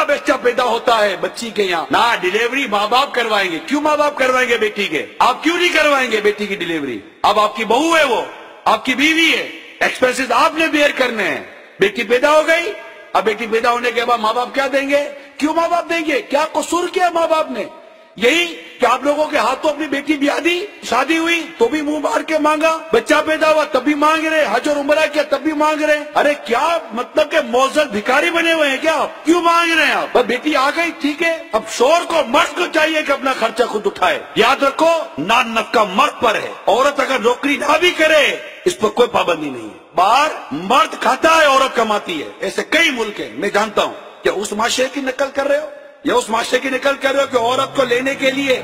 بچہ پیدا ہوتا ہے بچی کے یہاں نہ ڈیلیوری ماں باپ کروائیں گے. کیوں ماں باپ کروائیں گے بیٹی کے؟ آپ کیوں نہیں کروائیں گے بیٹی کی ڈیلیوری؟ اب آپ کی بہو ہے، وہ آپ کی بیوی ہے، ایکسپینسز آپ نے بیئر کرنے ہیں. بیٹی پیدا ہو گئی، اب بیٹی پیدا ہونے کے بعد ماں باپ کیا دیں گے؟ کیوں ماں باپ دیں گے؟ کیا قصور کیا ماں باپ نے؟ یہی کہ آپ لوگوں کے ہاتھوں اپنی بیٹی بیاہ دی، شادی ہوئی تو بھی منہ مار کے مانگا، بچہ پیدا ہوا تب بھی مانگ رہے، حج اور عمرہ کیا تب بھی مانگ رہے. ارے کیا مطلب کہ معزز بھکاری بنے ہوئے ہیں کیا؟ کیوں مانگ رہے ہیں آپ؟ بس بیٹی آ گئی ٹھیک ہے. اب شوہر کو، مرد کو چاہیے کہ اپنا خرچہ خود اٹھائے. یاد رکھو نان نفقہ مرد پر ہے. عورت اگر نوکری نہ بھی کرے اس پر کوئی پابندی نہیں ہے. باہر مرد کھاتا ہے، عورت کماتی ہے. ایسے کئی ملک ہیں، میں جانتا ہوں. کیا اس معاشرے کی نقل کر رہے ہو یا اس معاشرے کی نقل کر رہے ہو کہ عورت کو لینے کے لیے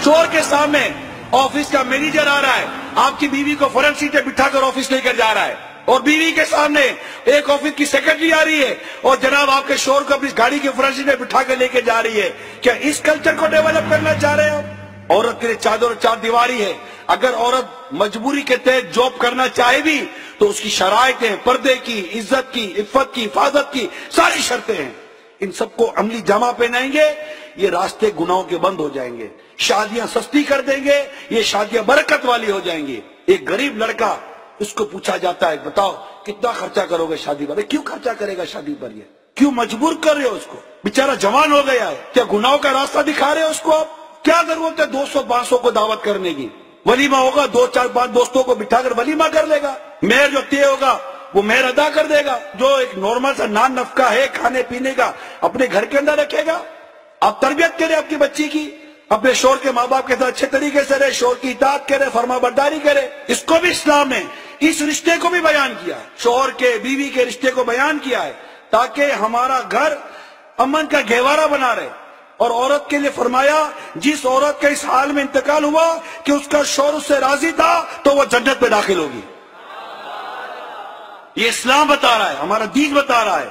شوہر کے سامنے آفس کا مینیجر آ رہا ہے، آپ کی بیوی کو فرنٹ سیٹ پہ بٹھا کر آفس لے کر جا رہا ہے، اور بیوی کے سامنے ایک آفس کی سیکرٹری آ رہی ہے اور جناب آپ کے شوہر کو اپنی گاڑی کے فرنٹ سیٹ پہ بٹھا کر لے کے جا رہی ہے. کیا اس کلچر کو ڈیولپ کرنا چاہ رہے ہو؟ عورت کے لیے چادر اور چار دیواری ہے. اگر عورت مجبوری کے تحت جاب کرنا چاہے بھی تو اس کی شرائط ہیں، پردے کی، عزت کی، عفت کی، حفاظت کی ساری شرطیں ہیں. ان سب کو عملی جامہ پہنائیں گے، یہ راستے گناہوں کے بند ہو جائیں گے. شادیاں سستی کر دیں گے، یہ شادیاں برکت والی ہو جائیں گی. ایک غریب لڑکا، اس کو پوچھا جاتا ہے بتاؤ کتنا خرچہ کرو گے شادی پر؟ کیوں خرچہ کرے گا شادی پر؟ یہ کیوں مجبور کر رہے ہو اس کو؟ بیچارہ جوان ہو گیا ہے، کیا گناہوں کا راستہ دکھا رہے ہو اس کو آپ؟ کیا ضرورت ہے 200-500 کو دعوت کرنے کی؟ ولیمہ ہوگا، 2-4-5 دوستوں کو بٹھا کر ولیمہ کر لے گا. مہر جو طے ہوگا وہ مہر ادا کر دے گا. جو ایک نارمل سا نان نفقہ ہے کھانے پینے کا اپنے گھر کے اندر رکھے گا. آپ تربیت کریں اپنی بچی کی، اپنے شوہر کے ماں باپ کے ساتھ اچھے طریقے سے رہے، شوہر کی اطاعت کرے، فرما برداری کرے. اس کو بھی اسلام نے اس رشتے کو بھی بیان کیا ہے، شوہر کے بیوی کے رشتے کو بیان کیا ہے تاکہ ہمارا گھر امن کا گہوارہ بنا رہے. اور عورت کے لیے فرمایا جس عورت کا اس حال میں انتقال ہوا کہ اس کا شوہر اس سے راضی تھا تو وہ جنت میں داخل ہوگی. یہ اسلام بتا رہا ہے، ہمارا دین بتا رہا ہے.